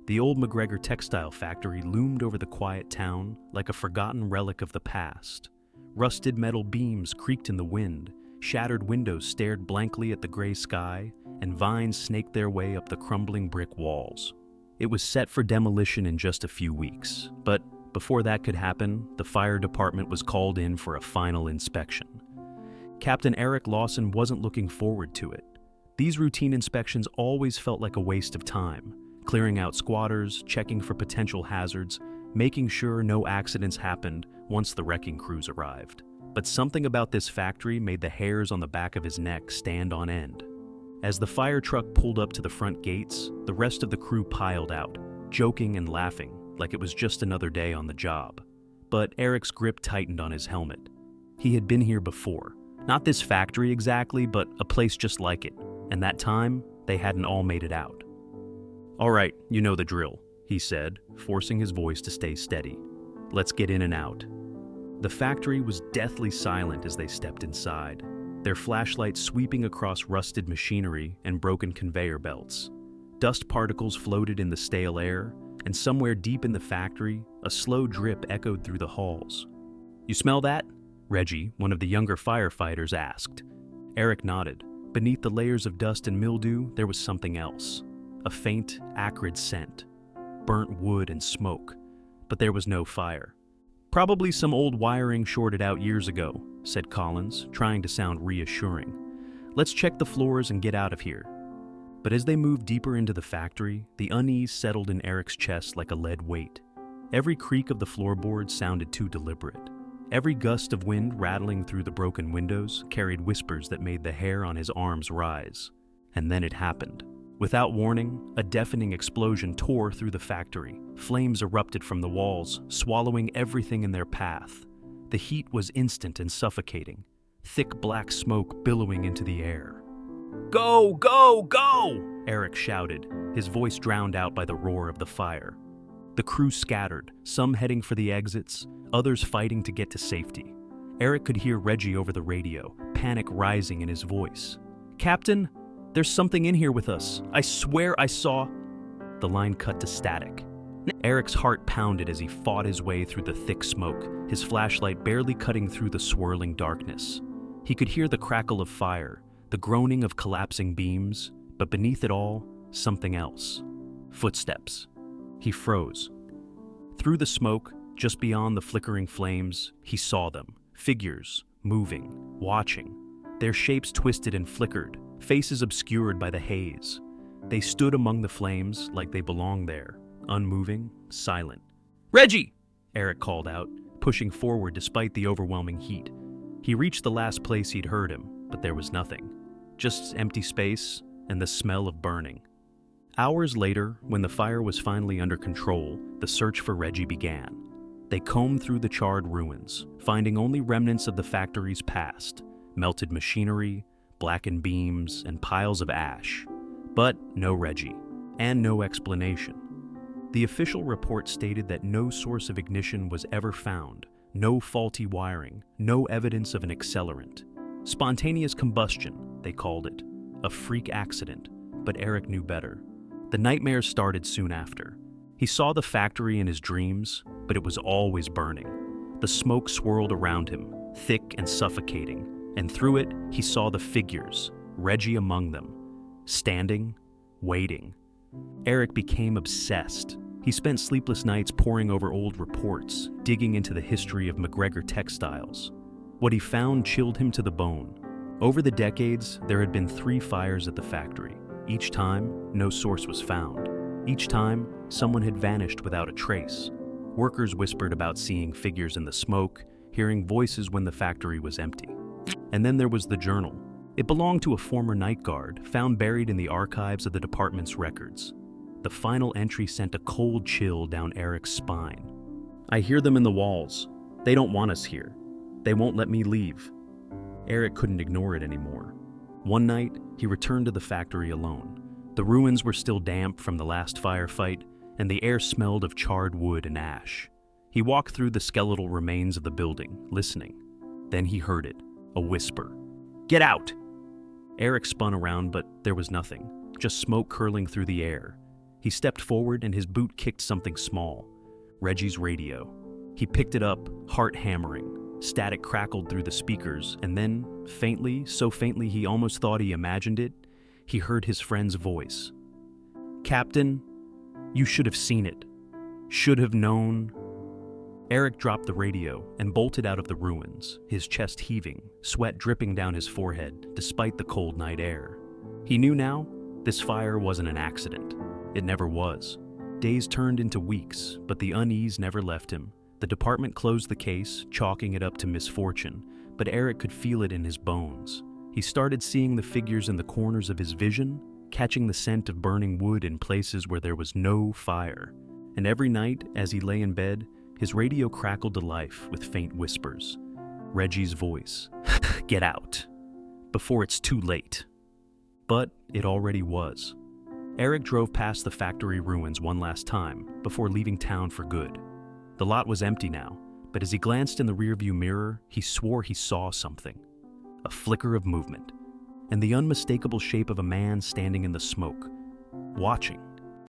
The old McGregor textile factory loomed over the quiet town like a forgotten relic of the past. Rusted metal beams creaked in the wind, shattered windows stared blankly at the gray sky, and vines snaked their way up the crumbling brick walls. It was set for demolition in just a few weeks, but before that could happen, the fire department was called in for a final inspection. Captain Eric Lawson wasn't looking forward to it. These routine inspections always felt like a waste of time, clearing out squatters, checking for potential hazards, making sure no accidents happened once the wrecking crews arrived. But something about this factory made the hairs on the back of his neck stand on end. As the fire truck pulled up to the front gates, the rest of the crew piled out, joking and laughing like it was just another day on the job. But Eric's grip tightened on his helmet. He had been here before. Not this factory exactly, but a place just like it. And that time, they hadn't all made it out. "All right, you know the drill," he said, forcing his voice to stay steady. "Let's get in and out." The factory was deathly silent as they stepped inside, their flashlights sweeping across rusted machinery and broken conveyor belts. Dust particles floated in the stale air, and somewhere deep in the factory, a slow drip echoed through the halls. "You smell that?" Reggie, one of the younger firefighters, asked. Eric nodded. Beneath the layers of dust and mildew, there was something else. A faint, acrid scent. Burnt wood and smoke. But there was no fire. "Probably some old wiring shorted out years ago," said Collins, trying to sound reassuring. "Let's check the floors and get out of here." But as they moved deeper into the factory, the unease settled in Eric's chest like a lead weight. Every creak of the floorboards sounded too deliberate. Every gust of wind rattling through the broken windows carried whispers that made the hair on his arms rise. And then it happened. Without warning, a deafening explosion tore through the factory. Flames erupted from the walls, swallowing everything in their path. The heat was instant and suffocating, thick black smoke billowing into the air. "Go, go, go!" Eric shouted, his voice drowned out by the roar of the fire. The crew scattered, some heading for the exits, others fighting to get to safety. Eric could hear Reggie over the radio, panic rising in his voice. "Captain, there's something in here with us. I swear I saw..." The line cut to static. Eric's heart pounded as he fought his way through the thick smoke, his flashlight barely cutting through the swirling darkness. He could hear the crackle of fire, the groaning of collapsing beams, but beneath it all, something else. Footsteps. He froze. Through the smoke, just beyond the flickering flames, he saw them, figures, moving, watching. Their shapes twisted and flickered, faces obscured by the haze. They stood among the flames like they belonged there, unmoving, silent. "Reggie!" Eric called out, pushing forward despite the overwhelming heat. He reached the last place he'd heard him, but there was nothing. Just empty space and the smell of burning. Hours later, when the fire was finally under control, the search for Reggie began. They combed through the charred ruins, finding only remnants of the factory's past, melted machinery, blackened beams, and piles of ash. But no Reggie, and no explanation. The official report stated that no source of ignition was ever found, no faulty wiring, no evidence of an accelerant. Spontaneous combustion, they called it. A freak accident, but Eric knew better. The nightmares started soon after. He saw the factory in his dreams, but it was always burning. The smoke swirled around him, thick and suffocating, and through it, he saw the figures, Reggie among them, standing, waiting. Eric became obsessed. He spent sleepless nights poring over old reports, digging into the history of McGregor textiles. What he found chilled him to the bone. Over the decades, there had been 3 fires at the factory. Each time, no source was found. Each time, someone had vanished without a trace. Workers whispered about seeing figures in the smoke, hearing voices when the factory was empty. And then there was the journal. It belonged to a former night guard, found buried in the archives of the department's records. The final entry sent a cold chill down Eric's spine. "I hear them in the walls. They don't want us here. They won't let me leave." Eric couldn't ignore it anymore. One night, he returned to the factory alone. The ruins were still damp from the last firefight, and the air smelled of charred wood and ash. He walked through the skeletal remains of the building, listening. Then he heard it, a whisper. "Get out!" Eric spun around, but there was nothing, just smoke curling through the air. He He stepped forward and his boot kicked something small. Reggie's radio. He picked it up, heart hammering. Static crackled through the speakers, and then, faintly, so faintly he almost thought he imagined it, he heard his friend's voice. "Captain, you should have seen it. Should have known." Eric dropped the radio and bolted out of the ruins, his chest heaving, sweat dripping down his forehead, despite the cold night air. He knew now, this fire wasn't an accident. It never was. Days turned into weeks, but the unease never left him. The department closed the case, chalking it up to misfortune, but Eric could feel it in his bones. He started seeing the figures in the corners of his vision, catching the scent of burning wood in places where there was no fire. And every night, as he lay in bed, his radio crackled to life with faint whispers. Reggie's voice. "Get out. Before it's too late." But it already was. Eric drove past the factory ruins one last time before leaving town for good. The lot was empty now, but as he glanced in the rearview mirror, he swore he saw something. A flicker of movement, and the unmistakable shape of a man standing in the smoke, watching.